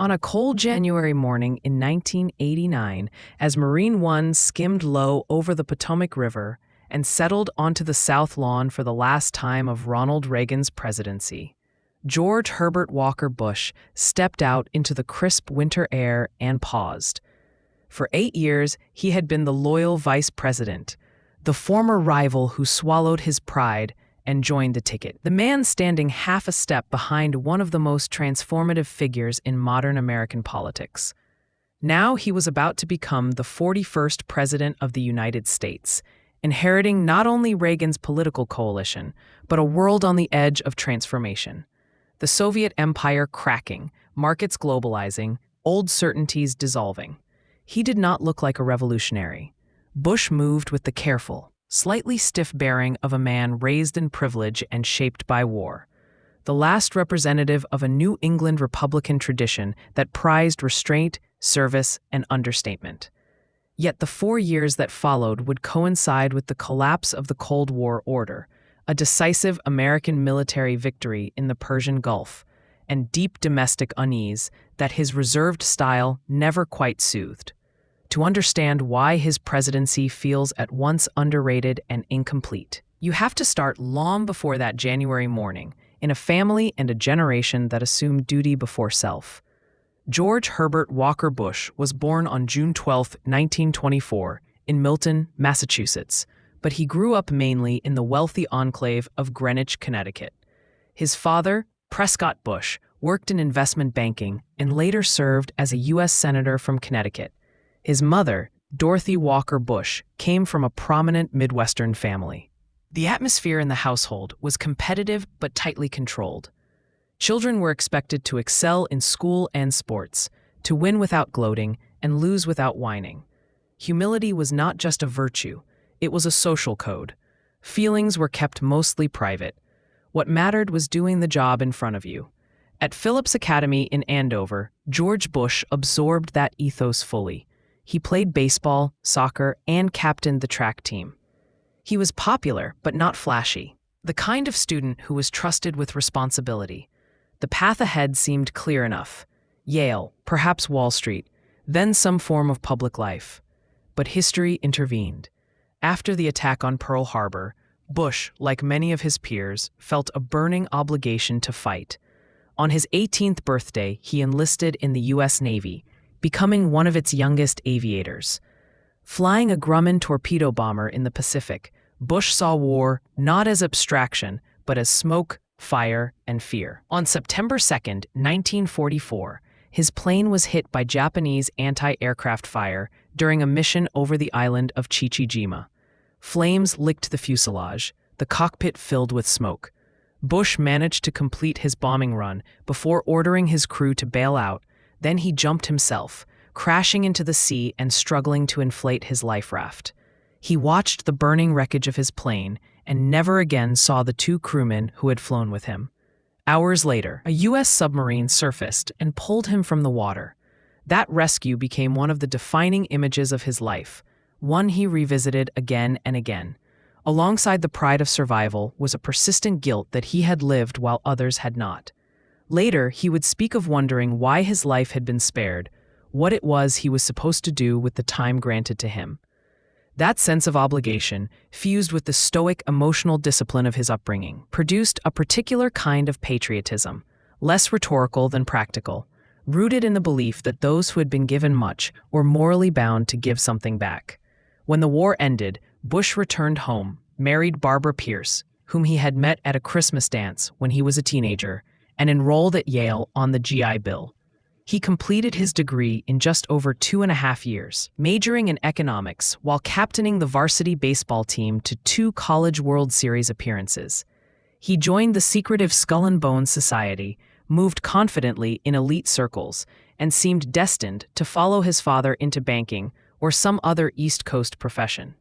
On a cold January morning in 1989, as Marine One skimmed low over the Potomac River and settled onto the South Lawn for the last time of Ronald Reagan's presidency, George Herbert Walker Bush stepped out into the crisp winter air and paused. For 8 years, he had been the loyal vice president, the former rival who swallowed his pride and joined the ticket. The man standing half a step behind one of the most transformative figures in modern American politics. Now he was about to become the 41st President of the United States, inheriting not only Reagan's political coalition, but a world on the edge of transformation. The Soviet empire cracking, markets globalizing, old certainties dissolving. He did not look like a revolutionary. Bush moved with the careful, slightly stiff bearing of a man raised in privilege and shaped by war. The last representative of a New England Republican tradition that prized restraint, service, and understatement. Yet the 4 years that followed would coincide with the collapse of the Cold War order, a decisive American military victory in the Persian Gulf, and deep domestic unease that his reserved style never quite soothed. To understand why his presidency feels at once underrated and incomplete, you have to start long before that January morning, in a family and a generation that assumed duty before self. George Herbert Walker Bush was born on June 12, 1924, in Milton, Massachusetts, but he grew up mainly in the wealthy enclave of Greenwich, Connecticut. His father, Prescott Bush, worked in investment banking and later served as a U.S. Senator from Connecticut. His mother, Dorothy Walker Bush, came from a prominent Midwestern family. The atmosphere in the household was competitive but tightly controlled. Children were expected to excel in school and sports, to win without gloating and lose without whining. Humility was not just a virtue, it was a social code. Feelings were kept mostly private. What mattered was doing the job in front of you. At Phillips Academy in Andover, George Bush absorbed that ethos fully. He played baseball, soccer, and captained the track team. He was popular, but not flashy. The kind of student who was trusted with responsibility. The path ahead seemed clear enough. Yale, perhaps Wall Street, then some form of public life. But history intervened. After the attack on Pearl Harbor, Bush, like many of his peers, felt a burning obligation to fight. On his 18th birthday, he enlisted in the U.S. Navy, becoming one of its youngest aviators. Flying a Grumman torpedo bomber in the Pacific, Bush saw war not as abstraction, but as smoke, fire, and fear. On September 2, 1944, his plane was hit by Japanese anti-aircraft fire during a mission over the island of Chichijima. Flames licked the fuselage, the cockpit filled with smoke. Bush managed to complete his bombing run before ordering his crew to bail out. Then he jumped himself, crashing into the sea and struggling to inflate his life raft. He watched the burning wreckage of his plane and never again saw the 2 crewmen who had flown with him. Hours later, a U.S. submarine surfaced and pulled him from the water. That rescue became one of the defining images of his life, one he revisited again and again. Alongside the pride of survival was a persistent guilt that he had lived while others had not. Later, he would speak of wondering why his life had been spared, what it was he was supposed to do with the time granted to him. That sense of obligation, fused with the stoic emotional discipline of his upbringing, produced a particular kind of patriotism, less rhetorical than practical, rooted in the belief that those who had been given much were morally bound to give something back. When the war ended, Bush returned home, married Barbara Pierce, whom he had met at a Christmas dance when he was a teenager, and enrolled at Yale on the GI Bill. He completed his degree in just over 2.5 years, majoring in economics while captaining the varsity baseball team to 2 College World Series appearances. He joined the secretive Skull and Bones Society, moved confidently in elite circles, and seemed destined to follow his father into banking or some other East Coast profession.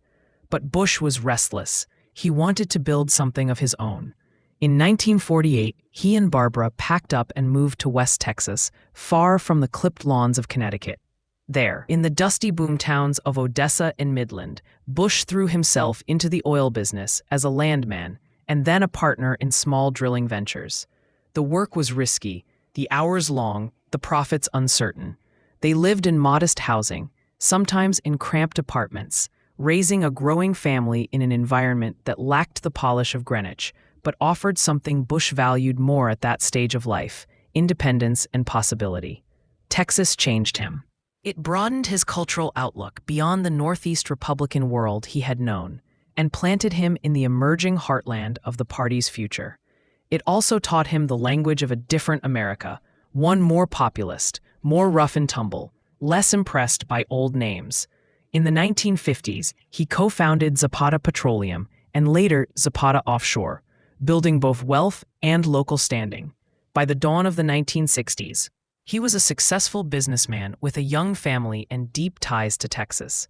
But Bush was restless. He wanted to build something of his own. In 1948, he and Barbara packed up and moved to West Texas, far from the clipped lawns of Connecticut. There, in the dusty boomtowns of Odessa and Midland, Bush threw himself into the oil business as a landman and then a partner in small drilling ventures. The work was risky, the hours long, the profits uncertain. They lived in modest housing, sometimes in cramped apartments, raising a growing family in an environment that lacked the polish of Greenwich, but offered something Bush valued more at that stage of life: independence and possibility. Texas changed him. It broadened his cultural outlook beyond the Northeast Republican world he had known, and planted him in the emerging heartland of the party's future. It also taught him the language of a different America, one more populist, more rough and tumble, less impressed by old names. In the 1950s, he co-founded Zapata Petroleum and later Zapata Offshore, building both wealth and local standing. By the dawn of the 1960s, he was a successful businessman with a young family and deep ties to Texas.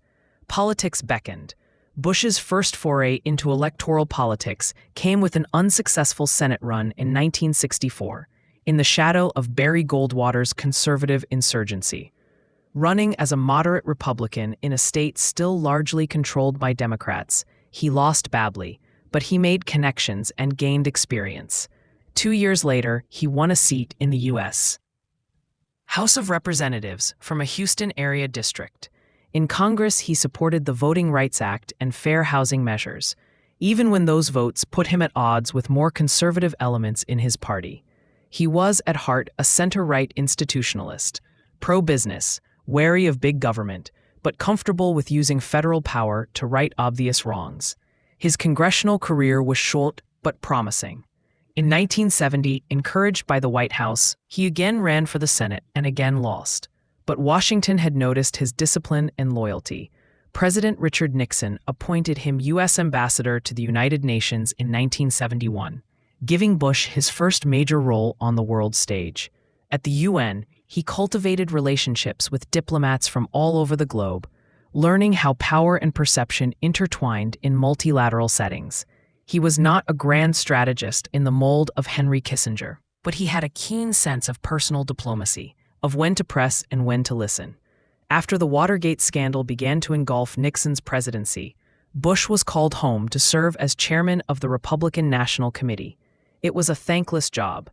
Politics beckoned. Bush's first foray into electoral politics came with an unsuccessful Senate run in 1964, in the shadow of Barry Goldwater's conservative insurgency. Running as a moderate Republican in a state still largely controlled by Democrats, he lost badly, but he made connections and gained experience. 2 years later, he won a seat in the U.S. House of Representatives from a Houston area district. In Congress, he supported the Voting Rights Act and fair housing measures, even when those votes put him at odds with more conservative elements in his party. He was, at heart, a center-right institutionalist, pro-business, wary of big government, but comfortable with using federal power to right obvious wrongs. His congressional career was short but promising. In 1970, encouraged by the White House, he again ran for the Senate and again lost. But Washington had noticed his discipline and loyalty. President Richard Nixon appointed him U.S. Ambassador to the United Nations in 1971, giving Bush his first major role on the world stage. At the UN, he cultivated relationships with diplomats from all over the globe, learning how power and perception intertwined in multilateral settings. He was not a grand strategist in the mold of Henry Kissinger, but he had a keen sense of personal diplomacy, of when to press and when to listen. After the Watergate scandal began to engulf Nixon's presidency, Bush was called home to serve as chairman of the Republican National Committee. It was a thankless job.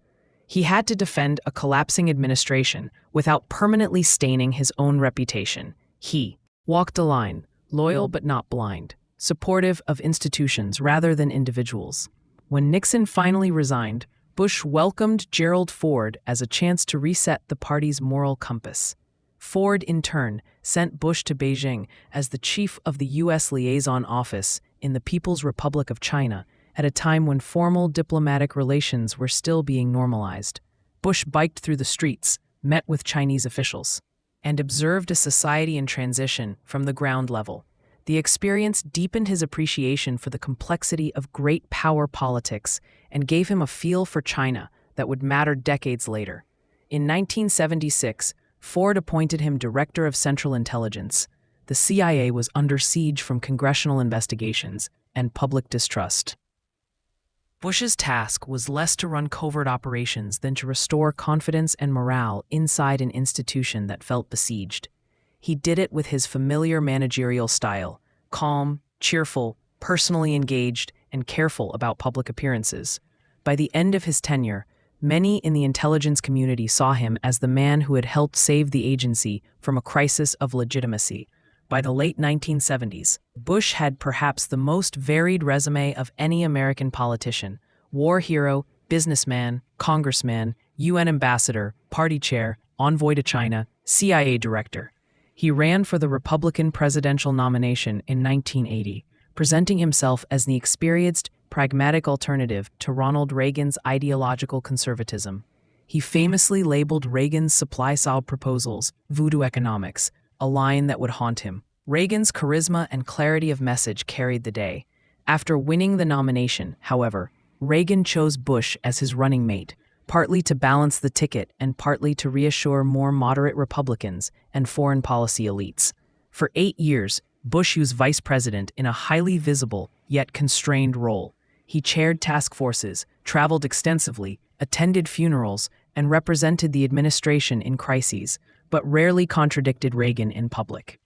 He had to defend a collapsing administration without permanently staining his own reputation. He walked a line, loyal but not blind, supportive of institutions rather than individuals. When Nixon finally resigned, Bush welcomed Gerald Ford as a chance to reset the party's moral compass. Ford, in turn, sent Bush to Beijing as the chief of the U.S. liaison office in the People's Republic of China at a time when formal diplomatic relations were still being normalized. Bush biked through the streets, met with Chinese officials, and observed a society in transition from the ground level. The experience deepened his appreciation for the complexity of great power politics and gave him a feel for China that would matter decades later. In 1976, Ford appointed him Director of Central Intelligence. The CIA was under siege from congressional investigations and public distrust. Bush's task was less to run covert operations than to restore confidence and morale inside an institution that felt besieged. He did it with his familiar managerial style, calm, cheerful, personally engaged, and careful about public appearances. By the end of his tenure, many in the intelligence community saw him as the man who had helped save the agency from a crisis of legitimacy. By the late 1970s, Bush had perhaps the most varied resume of any American politician: war hero, businessman, congressman, UN ambassador, party chair, envoy to China, CIA director. He ran for the Republican presidential nomination in 1980, presenting himself as the experienced, pragmatic alternative to Ronald Reagan's ideological conservatism. He famously labeled Reagan's supply-side proposals voodoo economics, a line that would haunt him. Reagan's charisma and clarity of message carried the day. After winning the nomination, however, Reagan chose Bush as his running mate, partly to balance the ticket and partly to reassure more moderate Republicans and foreign policy elites. For 8 years, Bush was vice president in a highly visible yet constrained role. He chaired task forces, traveled extensively, attended funerals, and represented the administration in crises, but rarely contradicted Reagan in public.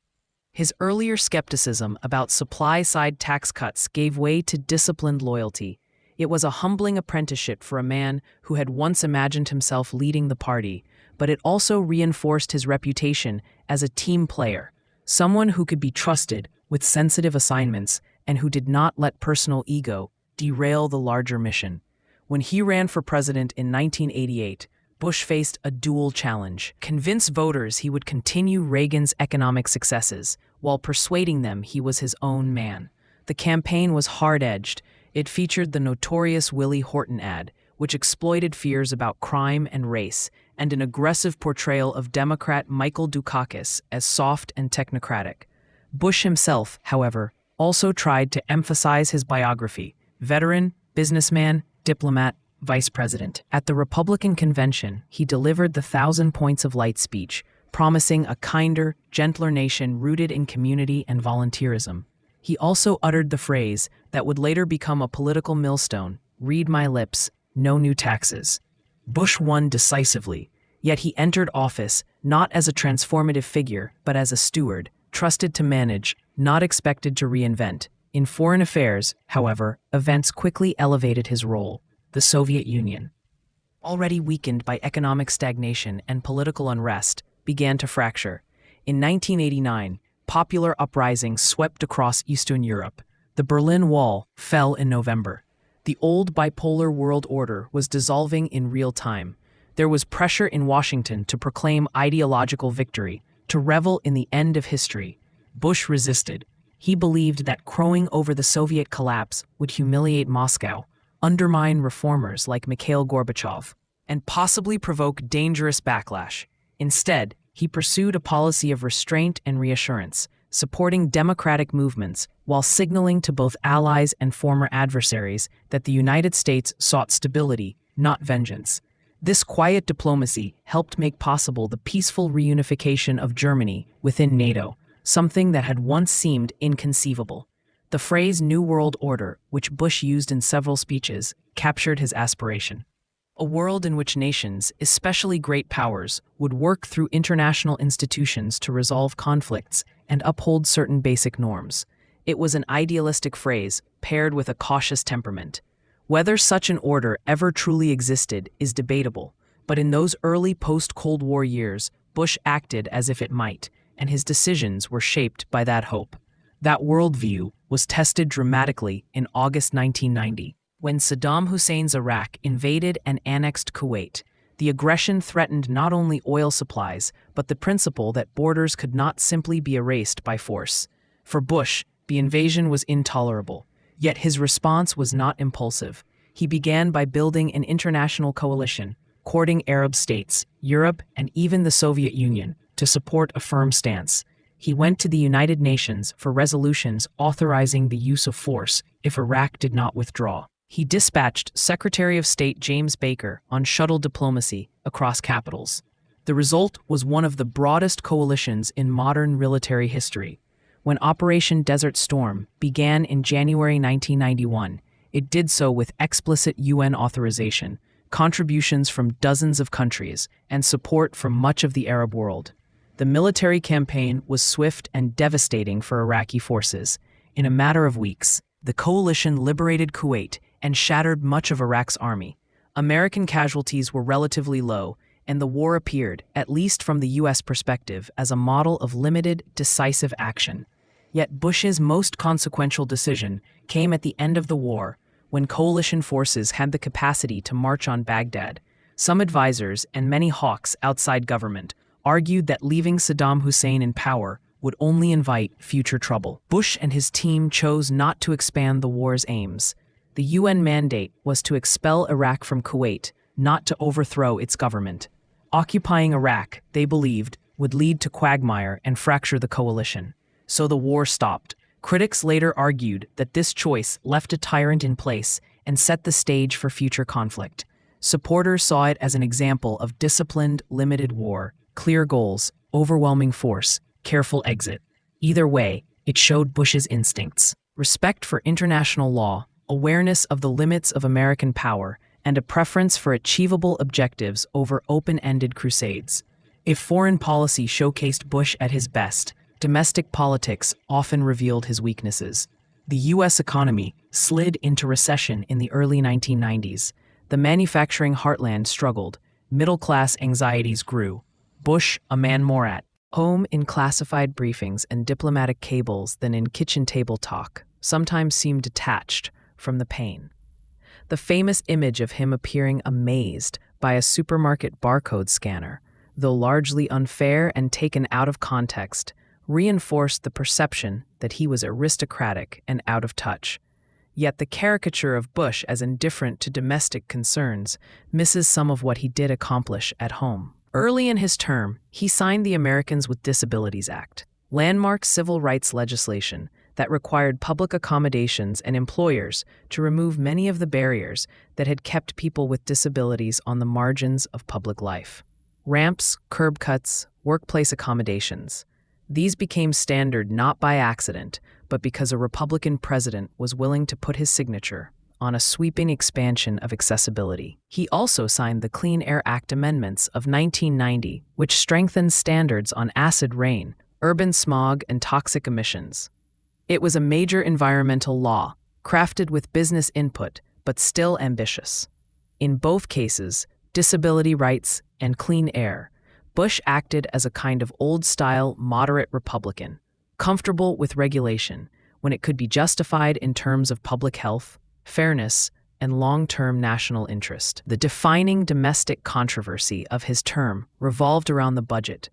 His earlier skepticism about supply-side tax cuts gave way to disciplined loyalty. It was a humbling apprenticeship for a man who had once imagined himself leading the party, but it also reinforced his reputation as a team player, someone who could be trusted with sensitive assignments and who did not let personal ego derail the larger mission. When he ran for president in 1988, Bush faced a dual challenge: convince voters he would continue Reagan's economic successes while persuading them he was his own man. The campaign was hard-edged. It featured the notorious Willie Horton ad, which exploited fears about crime and race, and an aggressive portrayal of Democrat Michael Dukakis as soft and technocratic. Bush himself, however, also tried to emphasize his biography: veteran, businessman, diplomat, vice president. At the Republican convention, he delivered the 1,000 Points of Light speech, promising a kinder, gentler nation rooted in community and volunteerism. He also uttered the phrase that would later become a political millstone: "Read my lips, no new taxes." Bush won decisively, yet he entered office not as a transformative figure, but as a steward, trusted to manage, not expected to reinvent. In foreign affairs, however, events quickly elevated his role. The Soviet Union, already weakened by economic stagnation and political unrest, began to fracture. In 1989, popular uprisings swept across Eastern Europe. The Berlin Wall fell in November. The old bipolar world order was dissolving in real time. There was pressure in Washington to proclaim ideological victory, to revel in the end of history. Bush resisted. He believed that crowing over the Soviet collapse would humiliate Moscow, undermine reformers like Mikhail Gorbachev, and possibly provoke dangerous backlash. Instead, he pursued a policy of restraint and reassurance, supporting democratic movements while signaling to both allies and former adversaries that the United States sought stability, not vengeance. This quiet diplomacy helped make possible the peaceful reunification of Germany within NATO, something that had once seemed inconceivable. The phrase "New World Order," which Bush used in several speeches, captured his aspiration: a world in which nations, especially great powers, would work through international institutions to resolve conflicts and uphold certain basic norms. It was an idealistic phrase paired with a cautious temperament. Whether such an order ever truly existed is debatable, but in those early post-Cold War years, Bush acted as if it might, and his decisions were shaped by that hope. That worldview was tested dramatically in August 1990, when Saddam Hussein's Iraq invaded and annexed Kuwait. The aggression threatened not only oil supplies, but the principle that borders could not simply be erased by force. For Bush, the invasion was intolerable, yet his response was not impulsive. He began by building an international coalition, courting Arab states, Europe, and even the Soviet Union, to support a firm stance. He went to the United Nations for resolutions authorizing the use of force if Iraq did not withdraw. He dispatched Secretary of State James Baker on shuttle diplomacy across capitals. The result was one of the broadest coalitions in modern military history. When Operation Desert Storm began in January 1991, it did so with explicit UN authorization, contributions from dozens of countries, and support from much of the Arab world. The military campaign was swift and devastating for Iraqi forces. In a matter of weeks, the coalition liberated Kuwait and shattered much of Iraq's army. American casualties were relatively low, and the war appeared, at least from the U.S. perspective, as a model of limited, decisive action. Yet Bush's most consequential decision came at the end of the war, when coalition forces had the capacity to march on Baghdad. Some advisors and many hawks outside government argued that leaving Saddam Hussein in power would only invite future trouble. Bush and his team chose not to expand the war's aims. The UN mandate was to expel Iraq from Kuwait, not to overthrow its government. Occupying Iraq, they believed, would lead to quagmire and fracture the coalition. So the war stopped. Critics later argued that this choice left a tyrant in place and set the stage for future conflict. Supporters saw it as an example of disciplined, limited war: clear goals, overwhelming force, careful exit. Either way, it showed Bush's instincts: respect for international law, awareness of the limits of American power, and a preference for achievable objectives over open-ended crusades. If foreign policy showcased Bush at his best, domestic politics often revealed his weaknesses. The U.S. economy slid into recession in the early 1990s. The manufacturing heartland struggled. middle-class anxieties grew. Bush, a man more at home in classified briefings and diplomatic cables than in kitchen table talk, sometimes seemed detached from the pain. The famous image of him appearing amazed by a supermarket barcode scanner, though largely unfair and taken out of context, reinforced the perception that he was aristocratic and out of touch. Yet the caricature of Bush as indifferent to domestic concerns misses some of what he did accomplish at home. Early in his term, he signed the Americans with Disabilities Act, landmark civil rights legislation that required public accommodations and employers to remove many of the barriers that had kept people with disabilities on the margins of public life. Ramps, curb cuts, workplace accommodations. These became standard not by accident, but because a Republican president was willing to put his signature on a sweeping expansion of accessibility. He also signed the Clean Air Act amendments of 1990, which strengthened standards on acid rain, urban smog, and toxic emissions. It was a major environmental law, crafted with business input, but still ambitious. In both cases, disability rights and clean air, Bush acted as a kind of old-style moderate Republican, comfortable with regulation when it could be justified in terms of public health, fairness, and long-term national interest. The defining domestic controversy of his term revolved around the budget.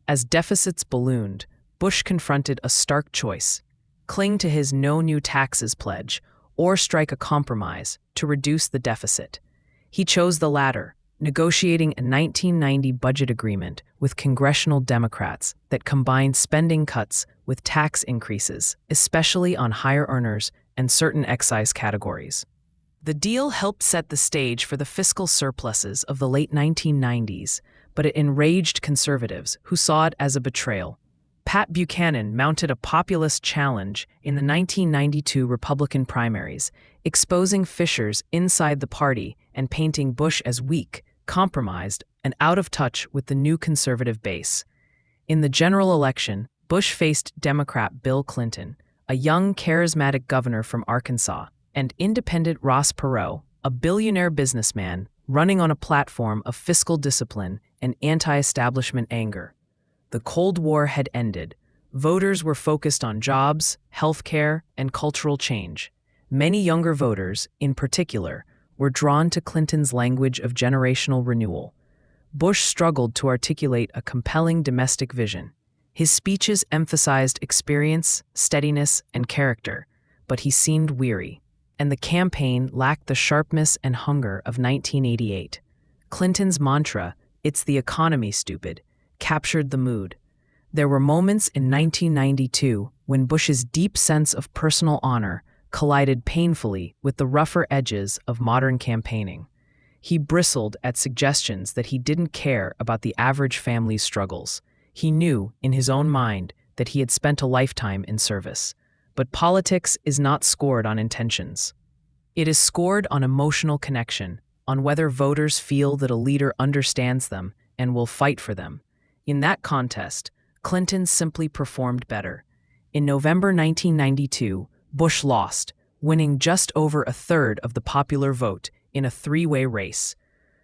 As deficits ballooned, Bush confronted a stark choice: cling to his no new taxes pledge or strike a compromise to reduce the deficit. He chose the latter, negotiating a 1990 budget agreement with congressional Democrats that combined spending cuts with tax increases, especially on higher earners and certain excise categories. The deal helped set the stage for the fiscal surpluses of the late 1990s, but it enraged conservatives who saw it as a betrayal. Pat Buchanan mounted a populist challenge in the 1992 Republican primaries, exposing fissures inside the party and painting Bush as weak, compromised, and out of touch with the new conservative base. In the general election, Bush faced Democrat Bill Clinton, a young, charismatic governor from Arkansas, and independent Ross Perot, a billionaire businessman running on a platform of fiscal discipline and anti-establishment anger. The Cold War had ended. Voters were focused on jobs, healthcare, and cultural change. Many younger voters, in particular, were drawn to Clinton's language of generational renewal. Bush struggled to articulate a compelling domestic vision. His speeches emphasized experience, steadiness, and character, but he seemed weary, and the campaign lacked the sharpness and hunger of 1988. Clinton's mantra, "It's the economy, stupid," captured the mood. There were moments in 1992 when Bush's deep sense of personal honor collided painfully with the rougher edges of modern campaigning. He bristled at suggestions that he didn't care about the average family's struggles. He knew, in his own mind, that he had spent a lifetime in service. But politics is not scored on intentions. It is scored on emotional connection, on whether voters feel that a leader understands them and will fight for them. In that contest, Clinton simply performed better. In November 1992, Bush lost, winning just over a third of the popular vote in a three-way race.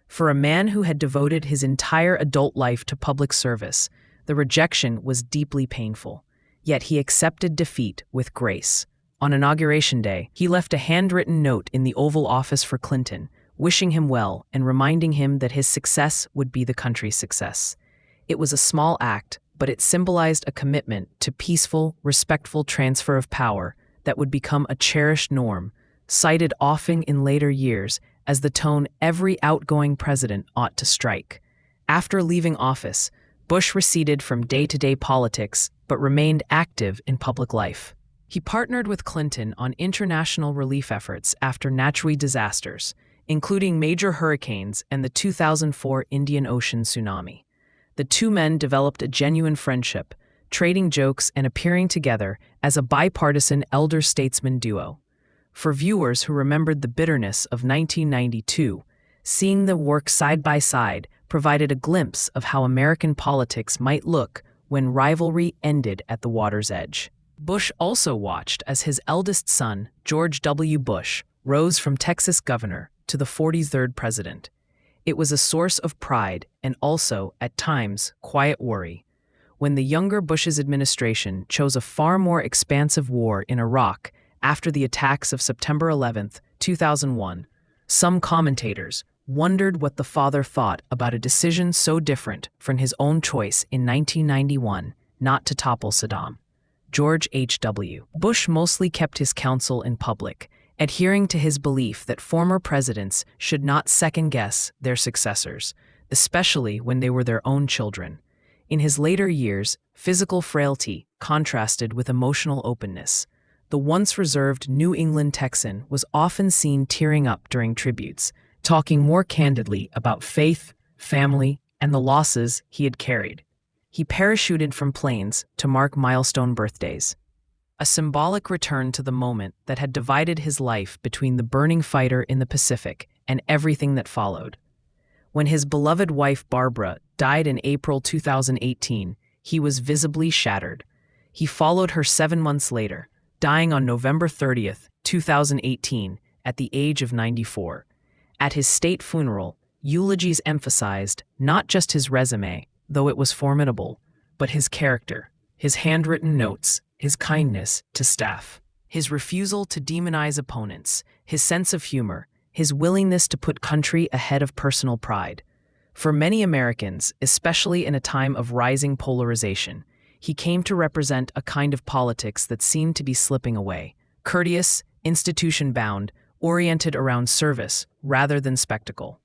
For a man who had devoted his entire adult life to public service, the rejection was deeply painful. Yet he accepted defeat with grace. On Inauguration Day, he left a handwritten note in the Oval Office for Clinton, wishing him well and reminding him that his success would be the country's success. It was a small act, but it symbolized a commitment to peaceful, respectful transfer of power that would become a cherished norm, cited often in later years as the tone every outgoing president ought to strike. After leaving office, Bush receded from day-to-day politics but remained active in public life. He partnered with Clinton on international relief efforts after natural disasters, including major hurricanes and the 2004 Indian Ocean tsunami. The two men developed a genuine friendship, trading jokes and appearing together as a bipartisan elder statesman duo. For viewers who remembered the bitterness of 1992, seeing them work side by side provided a glimpse of how American politics might look when rivalry ended at the water's edge. Bush also watched as his eldest son, George W. Bush, rose from Texas governor to the 43rd president. It was a source of pride and also, at times, quiet worry. When the younger Bush's administration chose a far more expansive war in Iraq after the attacks of September 11, 2001, some commentators wondered what the father thought about a decision so different from his own choice in 1991 not to topple Saddam. George H.W. Bush mostly kept his counsel in public, adhering to his belief that former presidents should not second-guess their successors, especially when they were their own children. In his later years, physical frailty contrasted with emotional openness. The once reserved New England Texan was often seen tearing up during tributes, talking more candidly about faith, family, and the losses he had carried. He parachuted from planes to mark milestone birthdays, a symbolic return to the moment that had divided his life between the burning fighter in the Pacific and everything that followed. When his beloved wife Barbara died in April 2018, he was visibly shattered. He followed her 7 months later, dying on November 30th, 2018, at the age of 94. At his state funeral, eulogies emphasized not just his resume, though it was formidable, but his character, his handwritten notes, his kindness to staff, his refusal to demonize opponents, his sense of humor, his willingness to put country ahead of personal pride. For many Americans, especially in a time of rising polarization, he came to represent a kind of politics that seemed to be slipping away, courteous, institution-bound, oriented around service rather than spectacle.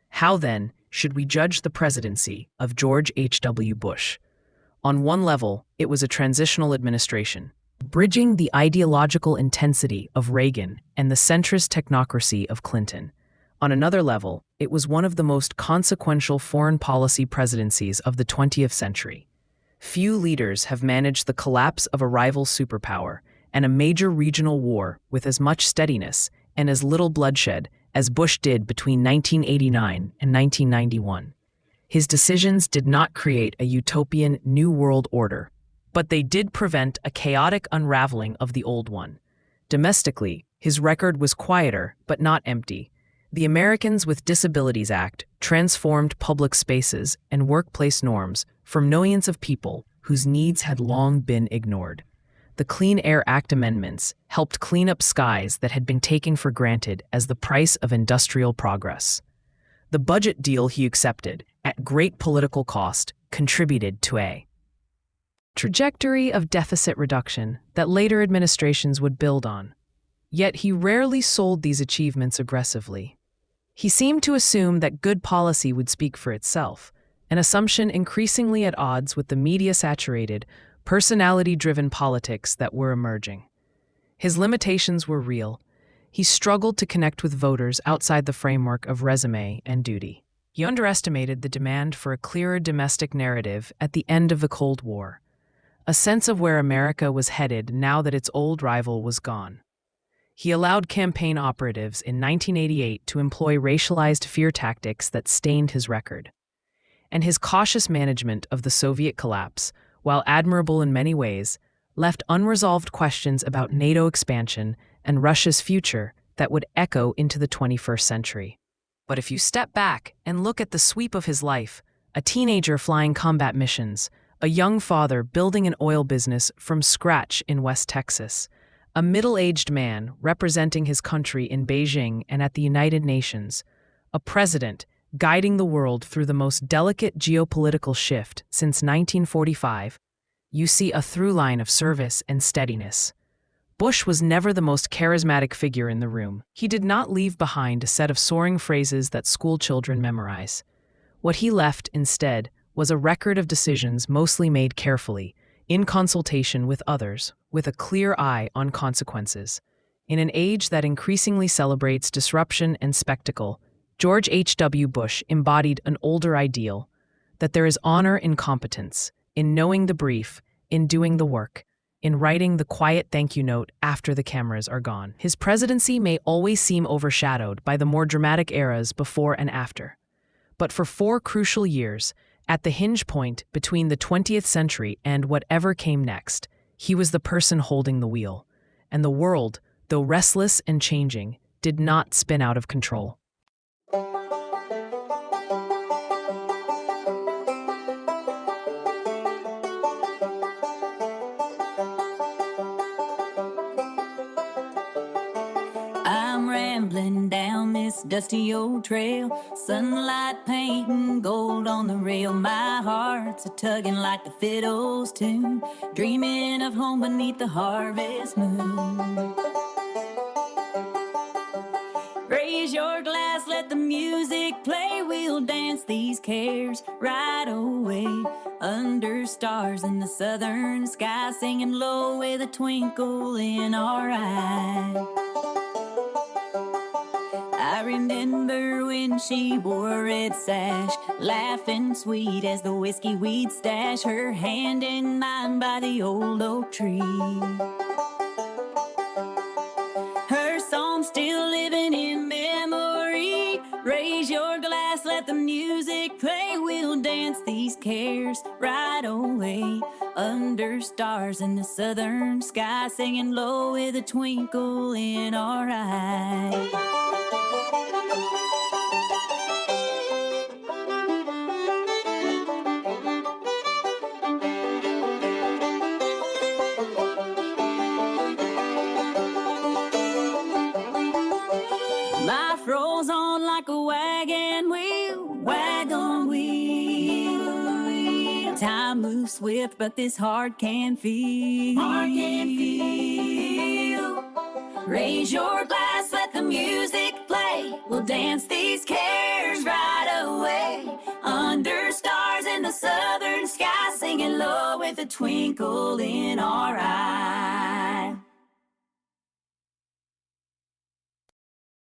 How, then, should we judge the presidency of George H.W. Bush? On one level, it was a transitional administration, bridging the ideological intensity of Reagan and the centrist technocracy of Clinton. On another level, it was one of the most consequential foreign policy presidencies of the 20th century. Few leaders have managed the collapse of a rival superpower and a major regional war with as much steadiness and as little bloodshed as Bush did between 1989 and 1991. His decisions did not create a utopian new world order, but they did prevent a chaotic unraveling of the old one. Domestically, his record was quieter but not empty. The Americans with Disabilities Act transformed public spaces and workplace norms for millions of people whose needs had long been ignored. The Clean Air Act amendments helped clean up skies that had been taken for granted as the price of industrial progress. The budget deal he accepted, at great political cost, contributed to a trajectory of deficit reduction that later administrations would build on. Yet he rarely sold these achievements aggressively. He seemed to assume that good policy would speak for itself, an assumption increasingly at odds with the media-saturated, personality-driven politics that were emerging. His limitations were real. He struggled to connect with voters outside the framework of resume and duty. He underestimated the demand for a clearer domestic narrative at the end of the Cold War, a sense of where America was headed now that its old rival was gone. He allowed campaign operatives in 1988 to employ racialized fear tactics that stained his record. And his cautious management of the Soviet collapse, while admirable in many ways, left unresolved questions about NATO expansion and Russia's future that would echo into the 21st century. But if you step back and look at the sweep of his life, a teenager flying combat missions, a young father building an oil business from scratch in West Texas, a middle-aged man representing his country in Beijing and at the United Nations, a president guiding the world through the most delicate geopolitical shift since 1945, you see a through line of service and steadiness. Bush was never the most charismatic figure in the room. He did not leave behind a set of soaring phrases that school children memorize. What he left, instead, was a record of decisions mostly made carefully, in consultation with others, with a clear eye on consequences. In an age that increasingly celebrates disruption and spectacle, George H.W. Bush embodied an older ideal, that there is honor in competence, in knowing the brief, in doing the work, in writing the quiet thank you note after the cameras are gone. His presidency may always seem overshadowed by the more dramatic eras before and after. But for 4 crucial years, at the hinge point between the 20th century and whatever came next, he was the person holding the wheel. And the world, though restless and changing, did not spin out of control. rambling down this dusty old trail, sunlight painting gold on the rail. My heart's a tugging like the fiddle's tune, dreaming of home beneath the harvest moon. Raise your glass, let the music play. We'll dance these cares right away. Under stars in the southern sky, singing low with a twinkle in our eye. I remember when she wore a red sash, laughing sweet as the whiskey we'd stash, her hand in mine by the old oak tree. Her song still living in memory. Raise your glass, let the music play. We'll dance these cares right away. Under stars in the southern sky, singing low with a twinkle in our eye. Life rolls on like a wagon wheel. Time moves swift, but this heart can feel. Raise your glass, let the music play. We'll dance these cares right away. Under stars in the southern sky, singing low with a twinkle in our eye.